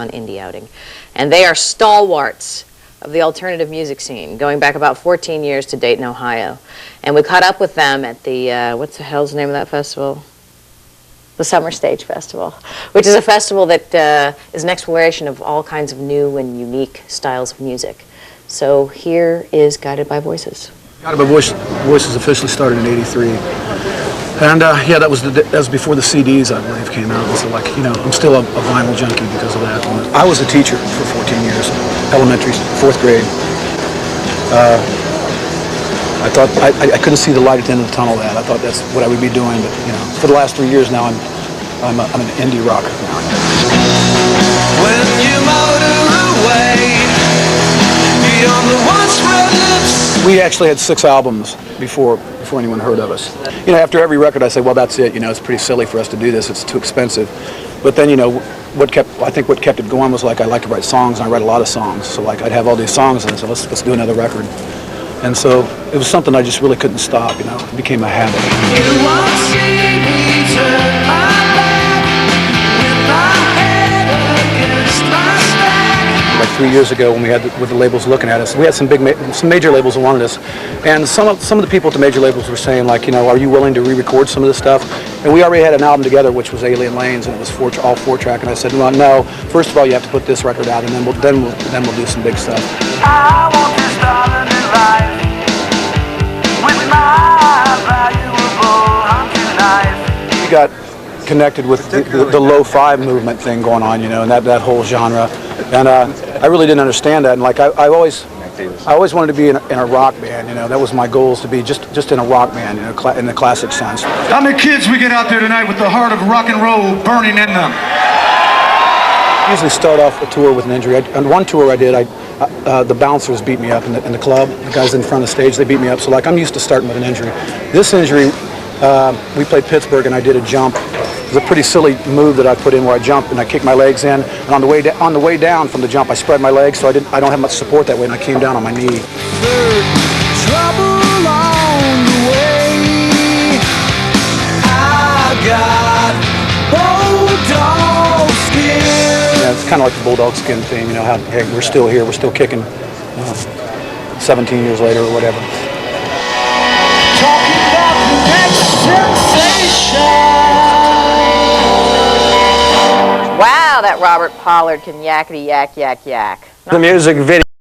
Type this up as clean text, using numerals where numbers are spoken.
on indie outing. And they are stalwarts of the alternative music scene, going back about 14 years to Dayton, Ohio. And we caught up with them at the, what the hell's the name of that festival? The Summerstage Festival, which is a festival that is an exploration of all kinds of new and unique styles of music. So here is Guided by Voices. Guided by Voices officially started in '83. And yeah, that was before the CDs, I believe, came out. So like, you know, I'm still a vinyl junkie because of that. And I was a teacher for 14 years, elementary, 4th grade. I thought I couldn't see the light at the end of the tunnel. I thought that's what I would be doing, but you know, for the last 3 years now, I'm an indie rocker now. When you motor away beyond the once-red lips. We actually had 6 albums before anyone heard of us. You know, after every record, I say, well, that's it. You know, it's pretty silly for us to do this. It's too expensive. But then, you know, I think what kept it going was like I like to write songs, and I write a lot of songs. So like I'd have all these songs, and I said, let's do another record. And so it was something I just really couldn't stop. You know, it became a habit. You won't see me turn my back with my head against my stack. Like 3 years ago, when we had with the labels looking at us, we had some major labels that wanted us, and some of the people at the major labels were saying, like, you know, are you willing to re-record some of this stuff? And we already had an album together, which was Alien Lanes, and it was all 4-track. And I said, well, no. First of all, you have to put this record out, and then we'll do some big stuff. I want this darling life with my valuable hunting knife. We got connected with the lo-fi movement thing going on, you know, and that whole genre. And I really didn't understand that. And like I always wanted to be in a rock band, you know. That was my goal, is to be just in a rock band, you know, in the classic sense. How many kids we get out there tonight with the heart of rock and roll burning in them? I usually start off a tour with an injury. On one tour I did, the bouncers beat me up in the club. The guys in front of the stage, they beat me up. So like I'm used to starting with an injury. This injury, we played Pittsburgh, and I did a jump. It was a pretty silly move that I put in, where I jumped and I kicked my legs in. And on the way down from the jump, I spread my legs, so I don't have much support that way, and I came down on my knee. Trouble on the way. I got bulldog skin. Yeah, it's kind of like the bulldog skin theme, you know, how, hey, we're still here, we're still kicking, 17 years later or whatever. Talking about the next sensation. Wow, that Robert Pollard can yakety yak yak yak. The music video.